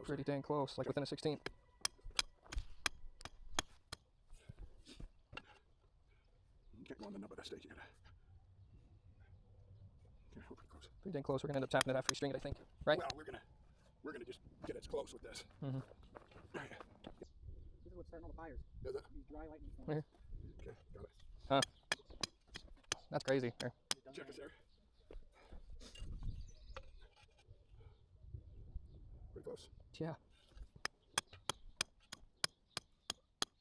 close. Pretty dang close, like within a 16th. You can't go on the nub of that stake. You gotta. Okay, we're pretty close. Pretty dang close. We're gonna end up tapping it after we string it, I think. Right? Well, we're gonna just get as close with this. Mm-hmm. Right. This is what's starting all the fires. Does it? These dry lightning storms. Right here. Okay, got it. Huh. That's crazy. Here. Check us there. Pretty close. Yeah.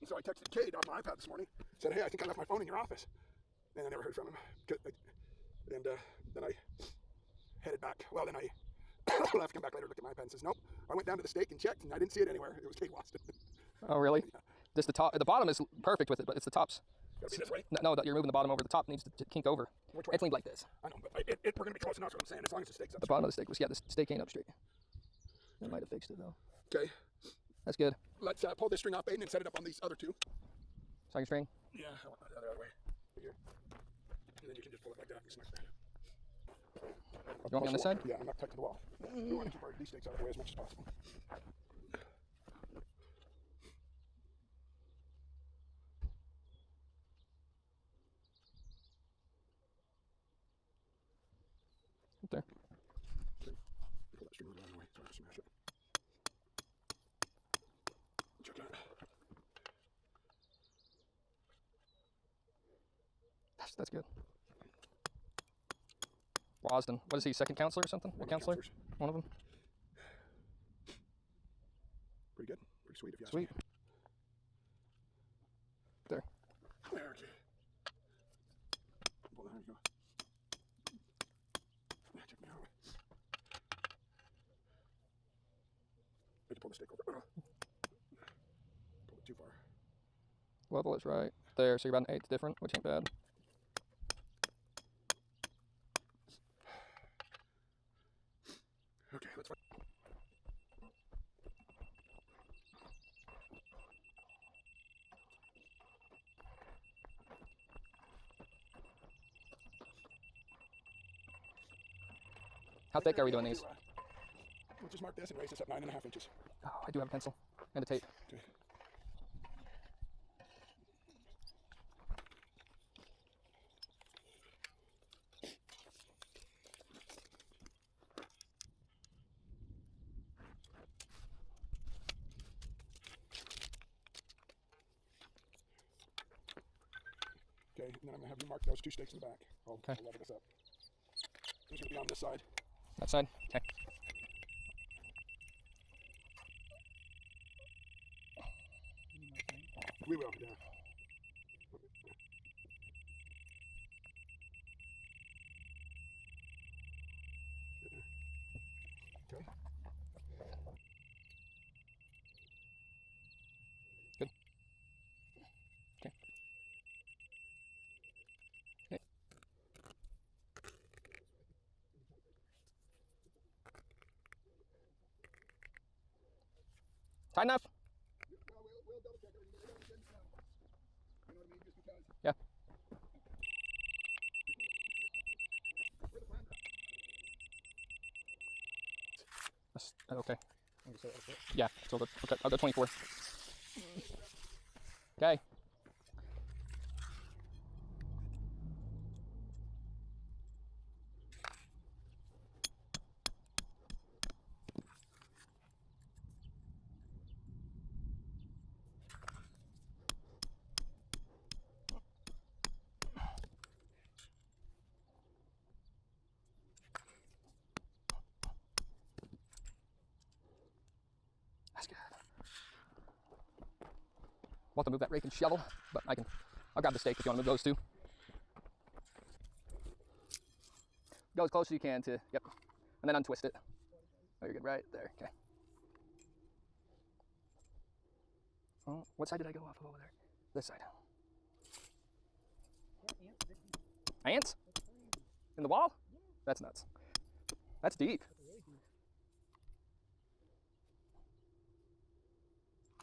And so I texted Cade on my iPad this morning. Said, hey, I think I left my phone in your office. And I never heard from him. And then I headed back. Well, then I left, came back later, looked at my iPad and says, nope. I went down to the stake and checked, and I didn't see it anywhere. It was Cade lost it. Oh, really? Yeah. Just the top. The bottom is perfect with it, but it's the tops. Gotta be this way. No, you're moving the bottom over. The top needs to kink over. Which way? It's leaned like this. I know, but we're going to be close enough, that's what I'm saying, as long as the stake's up. The bottom of the stake was, yeah, the stake ain't up straight. That might have fixed it, though. Okay, That's good. let's pull this string off, Baden, and set it up on these other two. Second string. Yeah, I want the other way. Here. And then you can just pull it like that. It's nice. You want me on this side? Yeah, I'm up tight to the wall. We want to keep these stakes out of the way as much as possible. Up there. Okay. Pull that string a little out of the way so I don't smash it. Check it out. That's good. Wasden. What is he, second counselor or something? One A of the counselor? counselors. One of them? Pretty good. Pretty sweet if you ask Sweet. me. There. There, okay. Pull that, there you go. Yeah, check me out. I had to pull the stick over. Pull it too far. Level is right there, so you're about an eighth different, which ain't bad. Okay, let's find. How thick are we doing these? We'll just mark this and raise this up 9.5 inches. Oh, I do have a pencil and a tape. Okay. Okay, and then I'm gonna have you mark those two stakes in the back. I'll level this up. It's gonna be on this side. That side? Okay. We will, yeah. Okay. Good. Okay. Okay. Tight enough? Well, we'll double check everything, but we don't intend to sell. You know what I mean? Just because. Yeah. Where's the plan? That's, okay. I'm gonna say that's it. Yeah, it's all good. Okay, I'll go 24. Okay. That's good. I'll have to move that rake and shovel, but I'll grab the stake if you want to move those two. Go as close as you can to, yep. And then untwist it. Oh, you're good, right there, okay. Oh, what side did I go off of over there? This side. Ants? In the wall? That's nuts. That's deep.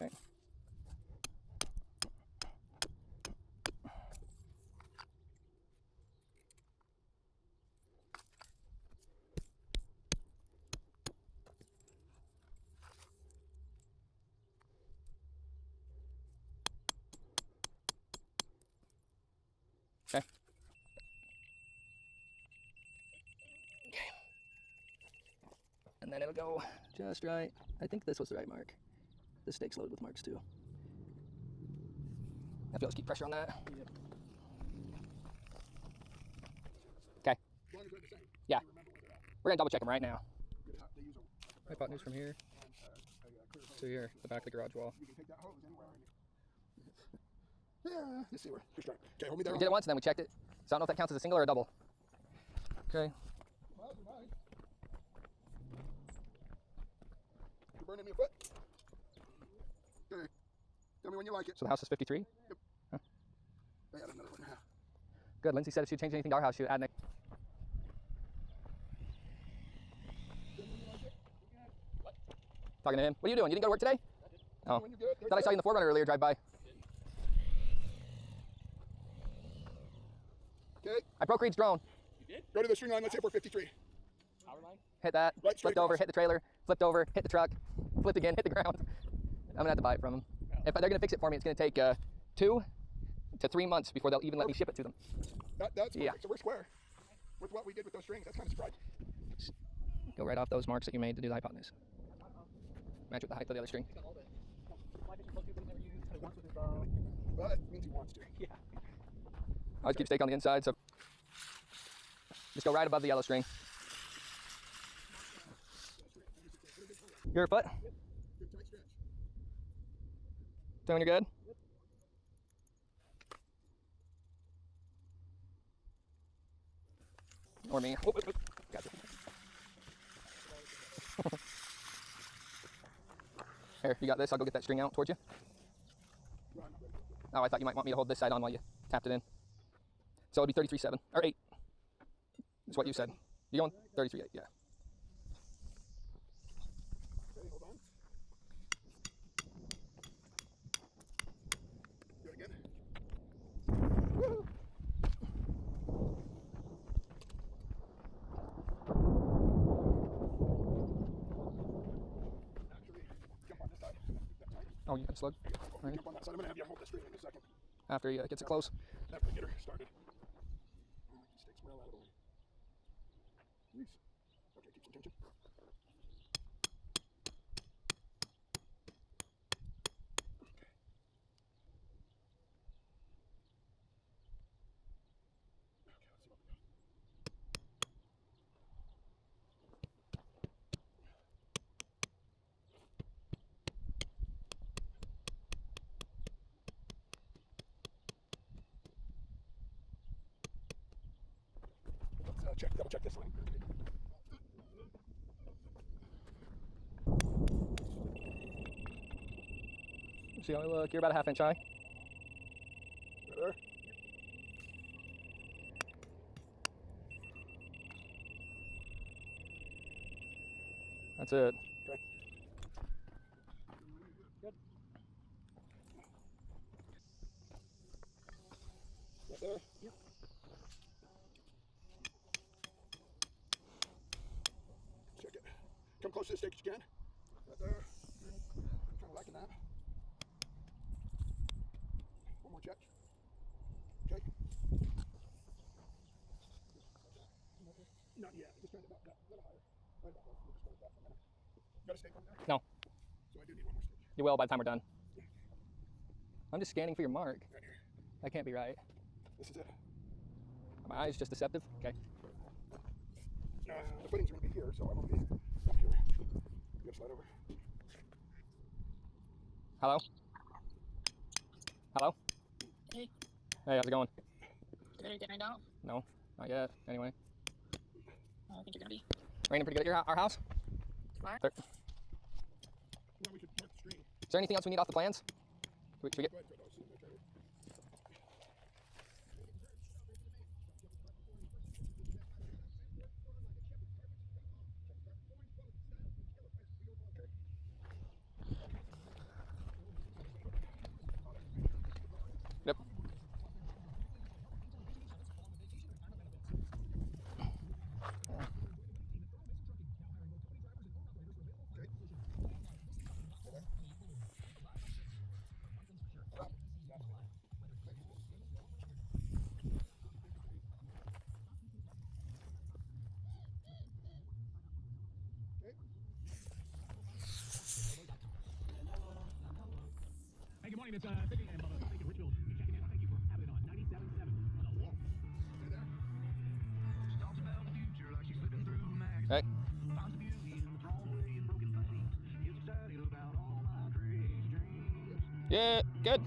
Okay. Okay. And then it'll go just right. I think this was the right mark. This stake's loaded with marks too. I feel let's keep pressure on that. Okay. As long as they're the same. Yeah. You remember where they're at. We're gonna double check them right now. They use a Hypotenuse from here clear hose. to here, the back of the garage wall. You can take that hose anywhere. Yeah, let's see where. Just try. Okay, hold me there. We did it once and then we checked it. So I don't know if that counts as a single or a double. Okay. Well, you might. You're burning me a foot. Okay. Tell me when you like it. So the house is 53. I got another one. Good. Lindsay said if she changed anything to our house, she would add next. Talking to him. What are you doing? You didn't go to work today? Oh. When you get it, Thought I saw you in the 4Runner earlier drive by. Okay. I broke Reed's drone. Go to the string line. Let's hit 453. Power line? Hit that. Right, straight Flipped over, across. hit the trailer, flipped over, hit the truck, flipped again, hit the ground. I'm gonna have to buy it from them. If they're gonna fix it for me, it's gonna take 2 to 3 months before they'll even let me ship it to them. That's Yeah. perfect. So we're square with what we did with those strings. That's kind of surprising. Go right off those marks that you made to do the hypotenuse. Match with the height of the other string. Why did you both do whatever you kind of once with his Well, that means he wants to. Yeah. I always keep stake on the inside, so just go right above the yellow string. Your foot? Good tight stretch. Tell me when you're good. Or me. Oh, gotcha. Here, you got this. I'll go get that string out towards you. No, I'm not ready. Oh, I thought you might want me to hold this side on while you tapped it in. So it'd be 33.7 or 8. That's what you said. You going 33.8? Yeah. Okay, hold on. Do it again. Woo! Actually, jump on this side. That tight. Oh, you got slug Right. Jump on that side. I'm gonna have you hold the string in a second. after he gets it close. After we get her started. Sticks well out of the way. Nice. Okay, keep some tension. Let's double check this line. See how I look? You're about a half inch high. Right there. That's it. Okay. Good. Right there. Yep. Check it. Come close to the stake as you can. Right there. Kind of liking that. One more check. Okay. Not yet. Just trying to about that. A little higher. Right about there. We'll just go with that for a minute. You got a stake on there? No. So I do need one more stake. You will by the time we're done. I'm just scanning for your mark. Right here. That can't be right. This is it. Are my eyes just deceptive? Okay. The footings are going to be here, so I'm going to be up here. You got to slide over. Hello? Hello? Hey, Hey, how's it going? did I get rained out? No, not yet. Anyway. I don't think you're gonna be. Raining pretty good at our house? Tomorrow? There- Now we should mark the string. Is there anything else we need off the plans? Should we get? Go ahead, throw those in the trailer. Yep. Right. Yeah, good.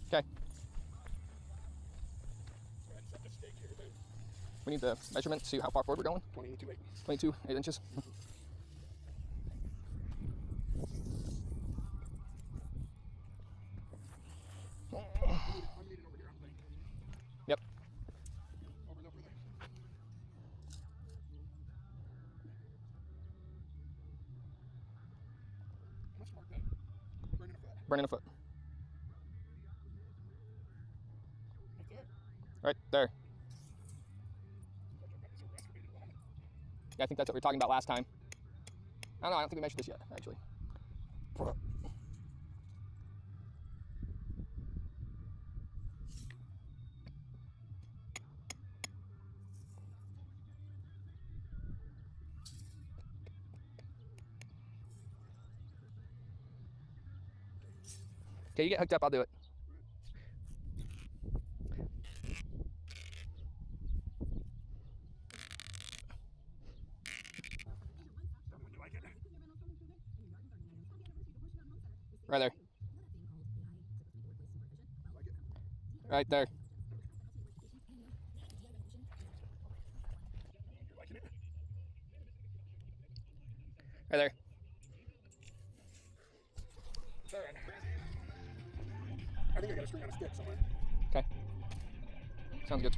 Okay. Set the stake here about We need the measurement to see how far forward we're going. 22.8. 22, 8 inches. I'm leaning over here. I'm playing Yep. over and over there. Let's mark that. Burning a foot. Burning a foot. That's it. Right there. Yeah, I think that's what we were talking about last time. I don't know, I don't think we measured this yet, actually. Okay, you get hooked up, I'll do it. Tell me when you like it. Right there. Like it. Right there. You're liking it. Right there. Turn. I think I got a string on a stick somewhere. Okay. Sounds good.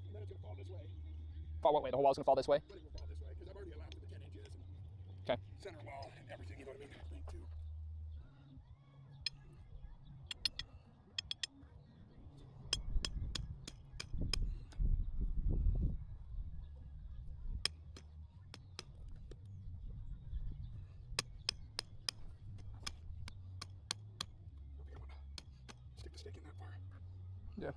And then it's going to fall this way. Fall what way? The whole wall's gonna fall this way? But it will fall this way because I've already allowed for the 10 inches. And Okay. center wall and everything, you know what I mean? I think too. I don't think I want to stick the stake in that far. Yeah.